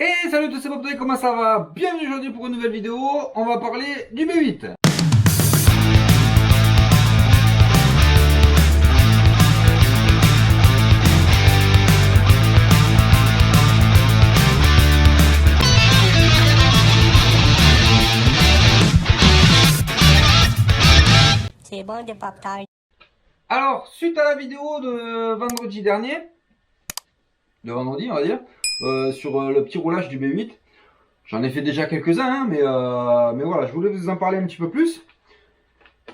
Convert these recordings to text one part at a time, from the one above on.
Et salut à tous, c'est Bob, comment ça va? Bienvenue aujourd'hui pour une nouvelle vidéo. On va parler du B8. C'est bon de pop-tart. Alors, suite à la vidéo de vendredi dernier, de vendredi on va dire, sur le petit roulage du B8, j'en ai fait déjà quelques-uns, hein, mais voilà, je voulais vous en parler un petit peu plus.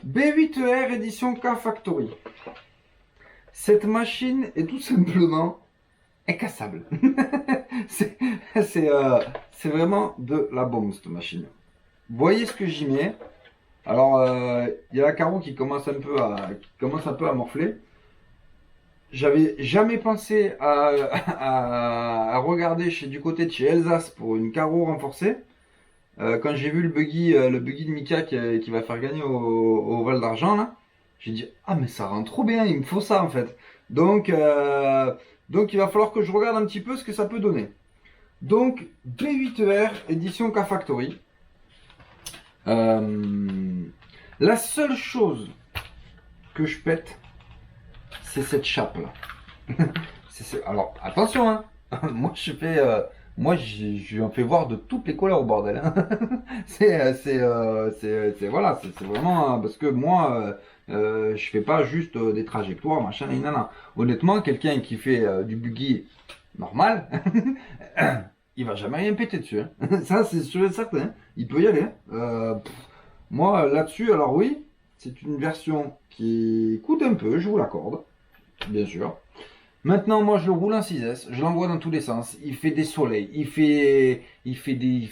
B8R édition K-Factory. Cette machine est tout simplement incassable. c'est c'est vraiment de la bombe cette machine. Vous voyez ce que j'y mets. Alors, il y a la carreau qui commence un peu à morfler. J'avais jamais pensé à regarder du côté de chez Elsace pour une carreau renforcée. Quand j'ai vu le buggy de Mika qui va faire gagner au Val d'Argent, là, j'ai dit ah mais ça rend trop bien, il me faut ça en fait. Donc il va falloir que je regarde un petit peu ce que ça peut donner. Donc B8R édition K-Factory. La seule chose que je pète, c'est cette chape là. Alors attention, hein. Moi je en fais voir de toutes les couleurs au bordel. Hein. Voilà, c'est vraiment parce que moi je fais pas juste des trajectoires machin et nana. Honnêtement, quelqu'un qui fait du buggy normal, il va jamais rien péter dessus. Hein. Ça c'est sûr et certain. Hein. Il peut y aller. Moi là-dessus, alors oui, c'est une version qui coûte un peu, je vous l'accorde, bien sûr. Maintenant, moi, je le roule en 6S, je l'envoie dans tous les sens. Il fait des soleils, il fait des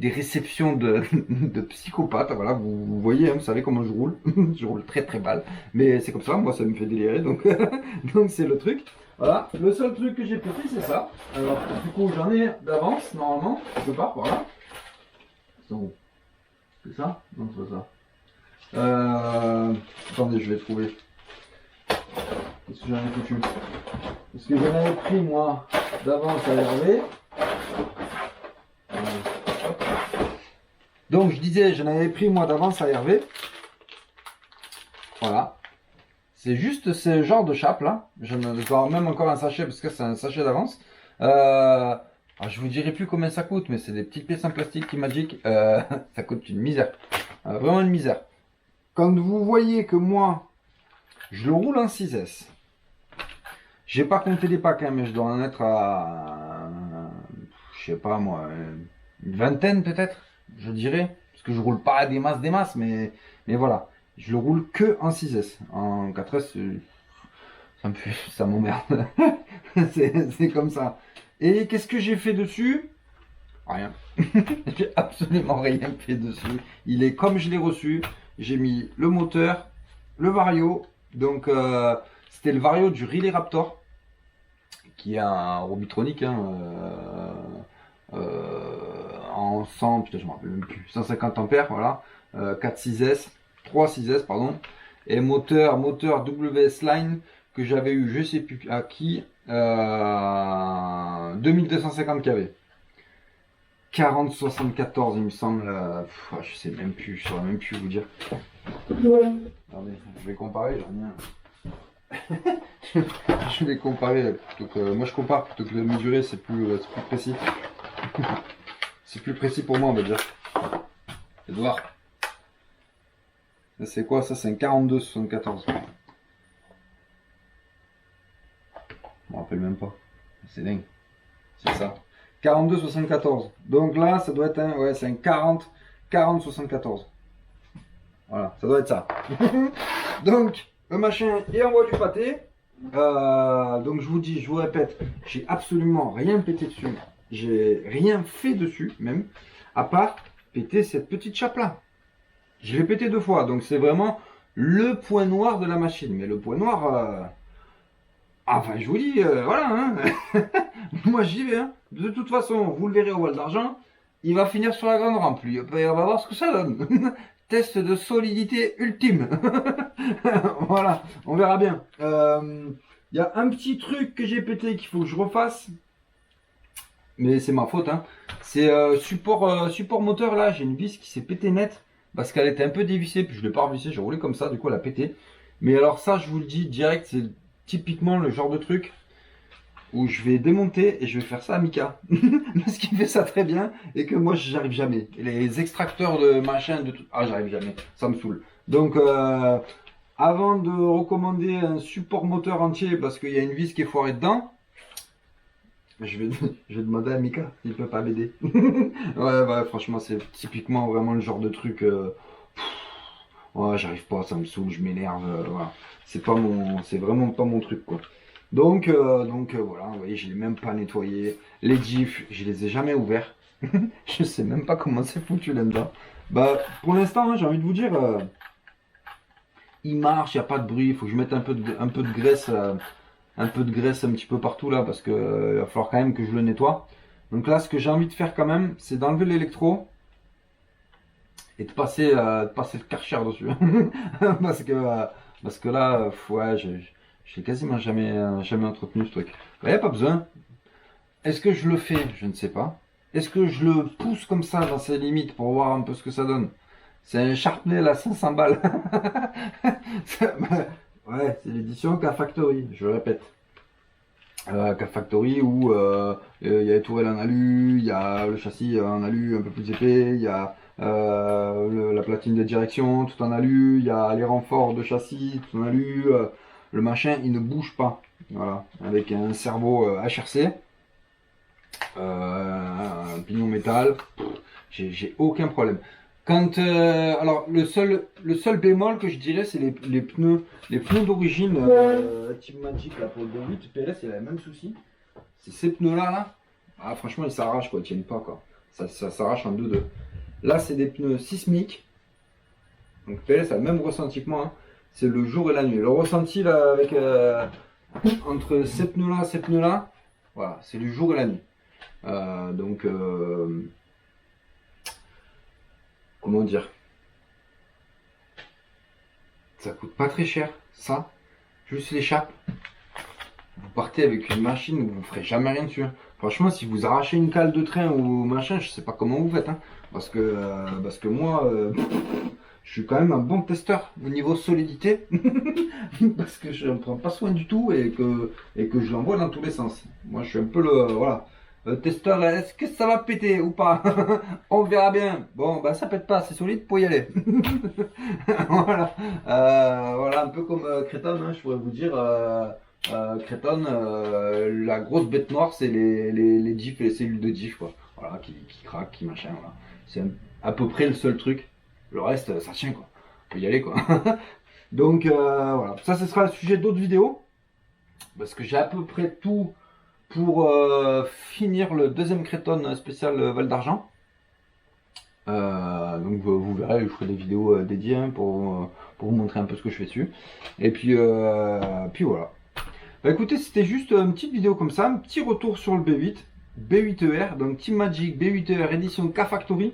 réceptions de psychopathes. Voilà, vous voyez, hein, vous savez comment je roule. Je roule très très mal, mais c'est comme ça. Moi, ça me fait délirer, donc donc c'est le truc. Voilà, le seul truc que j'ai pété, c'est ça. Alors, du coup, j'en ai d'avance normalement, quelque part, voilà. C'est ça? Non, c'est pas ça. Attendez, je vais trouver. Qu'est-ce que j'en ai foutu? Parce que j'en avais pris moi d'avance à Hervé. Donc je disais, j'en avais pris moi d'avance à Hervé. Voilà. C'est juste ce genre de chape là. Je dois même encore un sachet parce que c'est un sachet d'avance. Alors, je vous dirai plus combien ça coûte, mais c'est des petites pièces en plastique qui Magic. Ça coûte une misère. Vraiment une misère. Quand vous voyez que moi, je le roule en 6S. J'ai pas compté les packs, hein, mais je dois en être à, je sais pas moi, une vingtaine peut-être, je dirais. Parce que je roule pas des masses, mais voilà. Je le roule que en 6S. En 4S, ça m'emmerde. C'est comme ça. Et qu'est-ce que j'ai fait dessus? Rien. J'ai absolument rien fait dessus. Il est comme je l'ai reçu. J'ai mis le moteur, le vario. Donc, c'était le vario du Relay Raptor, qui est un Robitronic hein, en 100, putain, je me rappelle même plus, 150 ampères, voilà, 4 6S, 3 6S, pardon, et moteur WS Line que j'avais eu, je sais plus à qui, 2250 kV. 4074 il me semble, je sais même plus, je saurais même plus vous dire. Attendez, je vais comparer, j'en ai un. Je vais comparer plutôt que. Moi je compare plutôt que de mesurer, c'est plus précis. C'est plus précis pour moi, on va dire. Edouard. Ça c'est quoi? Ça c'est un 42-74. Je me rappelle même pas. C'est dingue. C'est ça. 42-74. Donc là, ça doit être un. Ouais, c'est un 40-74. Voilà, ça doit être ça. Donc, le machin, il envoie du pâté. Donc je vous répète, j'ai absolument rien pété dessus, j'ai rien fait dessus même, à part péter cette petite chape là. Je l'ai pété 2 fois, donc c'est vraiment le point noir de la machine. Mais le point noir, enfin je vous dis, voilà, hein. Moi j'y vais. Hein. De toute façon, vous le verrez au Val d'Argent, il va finir sur la grande rampe, lui. On va voir ce que ça donne. Test de solidité ultime. Voilà, on verra bien. Il y a un petit truc que j'ai pété qu'il faut que je refasse. mais c'est ma faute, hein. C'est support moteur là, j'ai une vis qui s'est pété net parce qu'elle était un peu dévissée, puis je l'ai pas revissée, j'ai roulé comme ça, du coup elle a pété. Mais alors ça, je vous le dis direct, c'est typiquement le genre de truc où je vais démonter et je vais faire ça à Mika. Parce qu'il fait ça très bien et que moi j'arrive jamais. Et les extracteurs de machin, de tout. Ah, j'arrive jamais. Ça me saoule. Donc, avant de recommander un support moteur entier parce qu'il y a une vis qui est foirée dedans, je vais, je vais demander à Mika s'il peut pas m'aider. Ouais, franchement, c'est typiquement vraiment le genre de truc. Ouais, j'arrive pas, ça me saoule, je m'énerve. Voilà. C'est vraiment pas mon truc, quoi. Donc voilà, vous voyez, je l'ai même pas nettoyé. Les diffs, je les ai jamais ouverts. Je sais même pas comment c'est foutu là-dedans. Bah, pour l'instant, hein, j'ai envie de vous dire, il marche, il n'y a pas de bruit. Il faut que je mette un peu de graisse, un peu de graisse un petit peu partout là, parce que il va falloir quand même que je le nettoie. Donc là, ce que j'ai envie de faire quand même, c'est d'enlever l'électro et de passer le Karcher dessus. parce que, euh, parce que là, ouais, j'ai quasiment jamais entretenu ce truc. Il n'y a pas besoin. Est-ce que je le fais? Je ne sais pas. Est-ce que je le pousse comme ça dans ses limites pour voir un peu ce que ça donne? C'est un Sharpnel à 500 balles. Ouais, c'est l'édition K-Factory, je le répète. K-Factory où il y a les tourelles en alu, il y a le châssis en alu un peu plus épais, il y a la platine de direction tout en alu, il y a les renforts de châssis tout en alu, le machin il ne bouge pas, voilà, avec un cerveau HRC, un pignon métal, j'ai aucun problème. Alors le seul bémol que je dirais c'est les pneus d'origine Team Magic là pour le B8 PLS il a le même souci. C'est ces pneus là. Ah franchement ils s'arrachent quoi, ils tiennent pas quoi. Ça s'arrache en 2-2. Là c'est des pneus sismiques. Donc PLS a le même ressenti que moi, hein. C'est le jour et la nuit. Le ressenti là avec entre ces pneus là, voilà, c'est le jour et la nuit. Donc comment dire? Ça coûte pas très cher, ça. Juste l'échappe. Vous partez avec une machine où vous ferez jamais rien dessus, hein. Franchement, si vous arrachez une cale de train ou machin, je sais pas comment vous faites, hein. Parce que moi, je suis quand même un bon testeur au niveau solidité. Parce que je ne prends pas soin du tout et que je l'envoie dans tous les sens. Moi, je suis un peu le, voilà. Testeur, est-ce que ça va péter ou pas? On verra bien. Bon, bah ça pète pas, c'est solide, pour y aller. Voilà. Voilà, un peu comme Créton, hein, je pourrais vous dire. Créton, la grosse bête noire, c'est les diffs et les cellules de diff, quoi. Voilà, qui craquent, qui machin, voilà. C'est à peu près le seul truc. Le reste, ça tient, quoi. On peut y aller, quoi. Donc, voilà. Ça, ce sera le sujet d'autres vidéos. Parce que j'ai à peu près tout pour finir le deuxième Créton spécial Val d'Argent. Donc vous verrez, je ferai des vidéos dédiées, hein, pour vous montrer un peu ce que je fais dessus. Et puis voilà. Bah écoutez, c'était juste une petite vidéo comme ça, un petit retour sur le B8, B8ER, donc Team Magic B8ER édition K-Factory,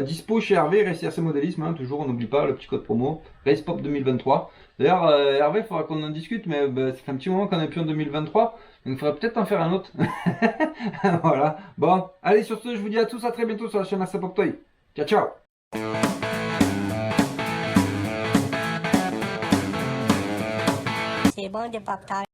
dispo chez Hervé, RCRC Modélisme, hein, toujours on n'oublie pas le petit code promo, RacePop 2023. D'ailleurs Hervé, il faudra qu'on en discute, mais bah, ça fait un petit moment qu'on n'est plus en 2023, donc il faudrait peut-être en faire un autre. Voilà, bon, allez sur ce, je vous dis à tous, à très bientôt sur la chaîne RC Pop Toy. Ciao ciao. C'est bon de pop-tart.